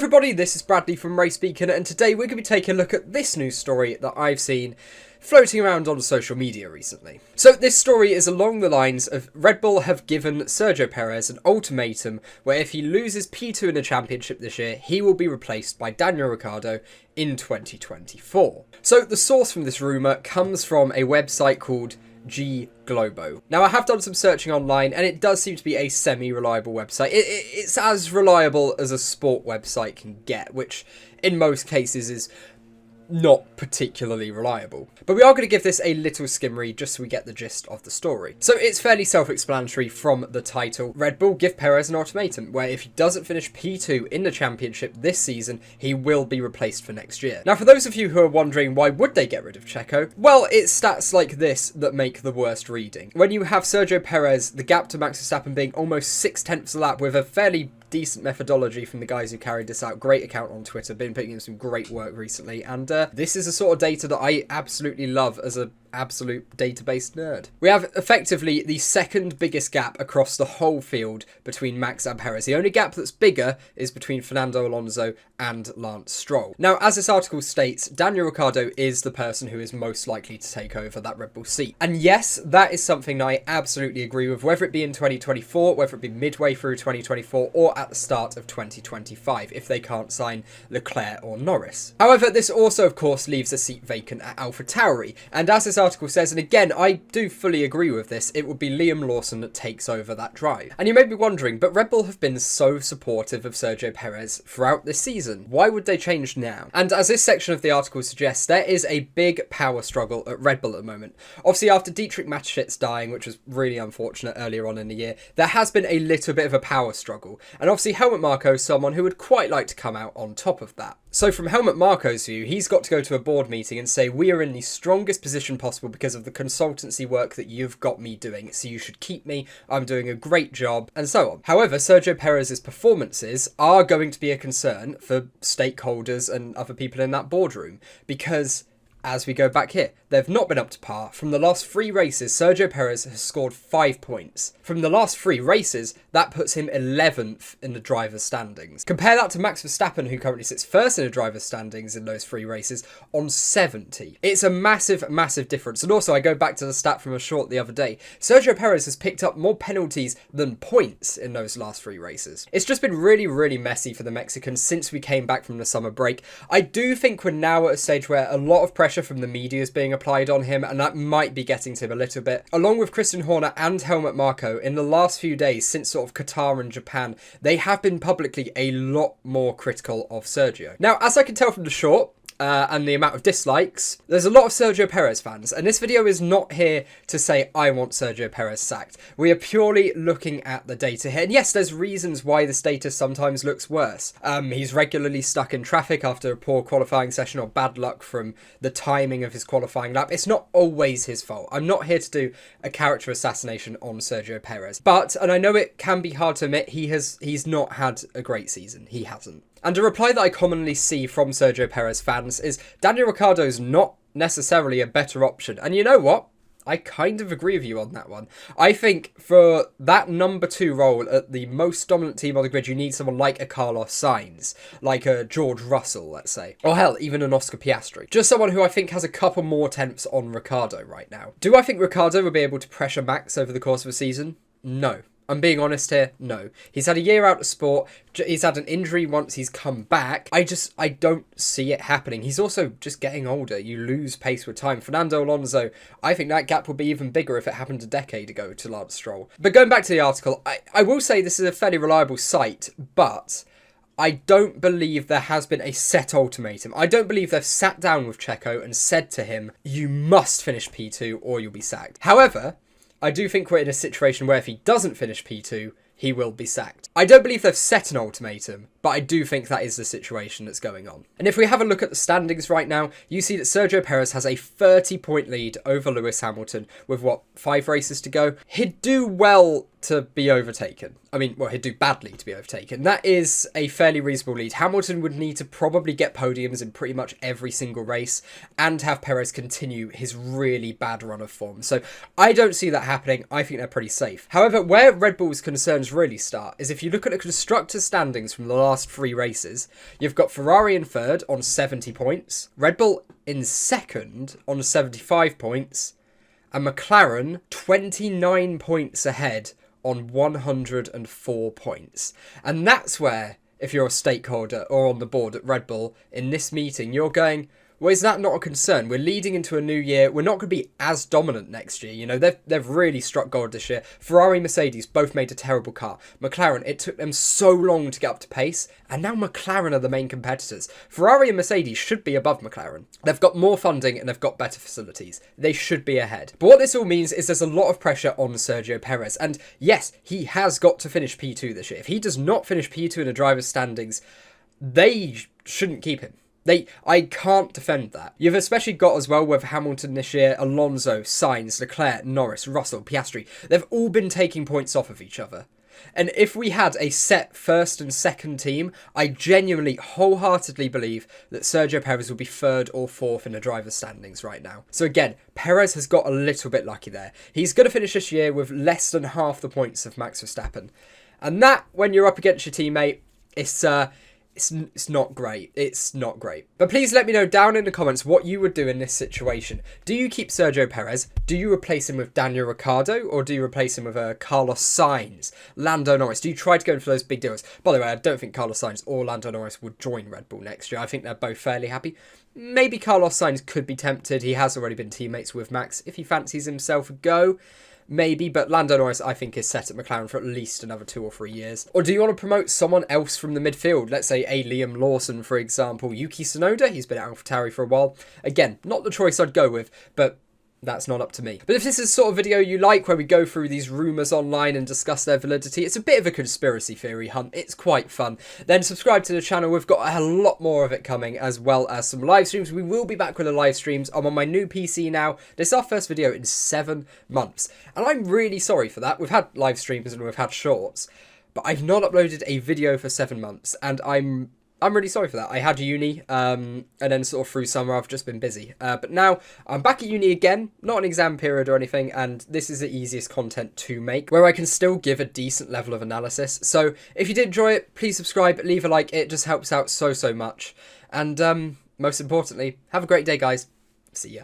everybody, this is Bradley from RaceBeacon, and today we're going to be taking a look at this news story that I've seen floating around on social media recently. So this story is along the lines of Red Bull have given Sergio Perez an ultimatum where if he loses P2 in the championship this year, he will be replaced by Daniel Ricciardo in 2024. So the source from this rumour comes from a website called G Globo. Now, I have done some searching online and it does seem to be a semi-reliable website. It's as reliable as a sport website can get, which in most cases is not particularly reliable. But we are going to give this a little skim read just so we get the gist of the story. So it's fairly self-explanatory from the title. Red Bull give Perez an ultimatum where if he doesn't finish P2 in the championship this season, he will be replaced for next year. Now, for those of you who are wondering why would they get rid of Checo, well, it's stats like this that make the worst reading. When you have Sergio Perez, the gap to Max Verstappen being almost 0.6 a lap with a fairly decent methodology from the guys who carried this out. Great account on Twitter, been putting in some great work recently, and this is the sort of data that I absolutely love as a absolute database nerd. We have effectively the second biggest gap across the whole field between Max and Perez. The only gap that's bigger is between Fernando Alonso and Lance Stroll. Now, as this article states, Daniel Ricciardo is the person who is most likely to take over that Red Bull seat. And yes, that is something that I absolutely agree with, whether it be in 2024, whether it be midway through 2024, or at the start of 2025, if they can't sign Leclerc or Norris. However, this also, of course, leaves a seat vacant at AlphaTauri, and as this article says, and again, I do fully agree with this, it would be Liam Lawson that takes over that drive. And you may be wondering, but Red Bull have been so supportive of Sergio Perez throughout this season. Why would they change now? And as this section of the article suggests, there is a big power struggle at Red Bull at the moment. Obviously, after Dietrich Mateschitz dying, which was really unfortunate earlier on in the year, there has been a little bit of a power struggle. And obviously, Helmut Marko is someone who would quite like to come out on top of that. So from Helmut Marko's view, he's got to go to a board meeting and say, we are in the strongest position possible because of the consultancy work that you've got me doing, so you should keep me, I'm doing a great job, and so on. However, Sergio Perez's performances are going to be a concern for stakeholders and other people in that boardroom, because as we go back here, they've not been up to par. From the last 3 races, Sergio Perez has scored 5 points. From the last 3 races, that puts him 11th in the driver's standings. Compare that to Max Verstappen, who currently sits first in the driver's standings in those 3 races, on 70. It's a massive, massive difference. And also, I go back to the stat from a short the other day. Sergio Perez has picked up more penalties than points in those last 3 races. It's just been really, really messy for the Mexicans since we came back from the summer break. I do think we're now at a stage where a lot of pressure from the media is being applied on him, and that might be getting to him a little bit. Along with Christian Horner and Helmut Marko, in the last few days since sort of Qatar and Japan, they have been publicly a lot more critical of Sergio. Now, as I can tell from the short, and the amount of dislikes, there's a lot of Sergio Perez fans, and this video is not here to say I want Sergio Perez sacked. We are purely looking at the data here, and yes, there's reasons why this data sometimes looks worse. He's regularly stuck in traffic after a poor qualifying session or bad luck from the timing of his qualifying lap. It's not always his fault. I'm not here to do a character assassination on Sergio Perez, but, and I know it can be hard to admit, he's not had a great season. He hasn't. And a reply that I commonly see from Sergio Perez fans is Daniel Ricciardo's not necessarily a better option. And you know what? I kind of agree with you on that one. I think for that number 2 role at the most dominant team on the grid, you need someone like a Carlos Sainz, like a George Russell, let's say. Or hell, even an Oscar Piastri. Just someone who I think has a couple more tenths on Ricciardo right now. Do I think Ricciardo will be able to pressure Max over the course of a season? No. I'm being honest here, no. He's had a year out of sport, he's had an injury once he's come back. I don't see it happening. He's also just getting older. You lose pace with time. Fernando Alonso, I think that gap would be even bigger if it happened a decade ago to Lance Stroll. But going back to the article, I will say this is a fairly reliable site, but I don't believe there has been a set ultimatum. I don't believe they've sat down with Checo and said to him, you must finish P2 or you'll be sacked. However, I do think we're in a situation where if he doesn't finish P2, he will be sacked. I don't believe they've set an ultimatum, but I do think that is the situation that's going on. And if we have a look at the standings right now, you see that Sergio Perez has a 30-point lead over Lewis Hamilton with, 5 races to go? He'd do well to be overtaken. I mean, well, he'd do badly to be overtaken. That is a fairly reasonable lead. Hamilton would need to probably get podiums in pretty much every single race and have Perez continue his really bad run of form. So I don't see that happening. I think they're pretty safe. However, where Red Bull's concerns really start is if you look at the constructors' standings from the last 3 races, you've got Ferrari in third on 70 points, Red Bull in second on 75 points, and McLaren 29 points ahead on 104 points. And that's where, if you're a stakeholder or on the board at Red Bull in this meeting, you're going, well, is that not a concern? We're leading into a new year. We're not going to be as dominant next year. You know, they've really struck gold this year. Ferrari, Mercedes both made a terrible car. McLaren, it took them so long to get up to pace. And now McLaren are the main competitors. Ferrari and Mercedes should be above McLaren. They've got more funding and they've got better facilities. They should be ahead. But what this all means is there's a lot of pressure on Sergio Perez. And yes, he has got to finish P2 this year. If he does not finish P2 in the driver's standings, they shouldn't keep him. I can't defend that. You've especially got as well with Hamilton this year, Alonso, Sainz, Leclerc, Norris, Russell, Piastri. They've all been taking points off of each other. And if we had a set first and second team, I genuinely, wholeheartedly believe that Sergio Perez will be third or fourth in the driver's standings right now. So again, Perez has got a little bit lucky there. He's going to finish this year with less than half the points of Max Verstappen. And that, when you're up against your teammate, it's not great. It's not great. But please let me know down in the comments what you would do in this situation. Do you keep Sergio Perez? Do you replace him with Daniel Ricciardo? Or do you replace him with Carlos Sainz, Lando Norris? Do you try to go in for those big deals? By the way, I don't think Carlos Sainz or Lando Norris would join Red Bull next year. I think they're both fairly happy. Maybe Carlos Sainz could be tempted. He has already been teammates with Max. If he fancies himself a go, maybe, but Lando Norris, I think, is set at McLaren for at least another 2 or 3 years. Or do you want to promote someone else from the midfield? Let's say a Liam Lawson, for example. Yuki Tsunoda, he's been at AlphaTauri for a while. Again, not the choice I'd go with, but that's not up to me. But if this is the sort of video you like, where we go through these rumours online and discuss their validity, it's a bit of a conspiracy theory hunt. It's quite fun. Then subscribe to the channel. We've got a lot more of it coming, as well as some live streams. We will be back with the live streams. I'm on my new PC now. This is our first video in 7 months. And I'm really sorry for that. We've had live streams and we've had shorts, but I've not uploaded a video for 7 months. And I'm really sorry for that. I had uni, and then sort of through summer I've just been busy. But now I'm back at uni again, not an exam period or anything, and this is the easiest content to make, where I can still give a decent level of analysis. So if you did enjoy it, please subscribe, leave a like, it just helps out so much. And most importantly, have a great day, guys. See ya.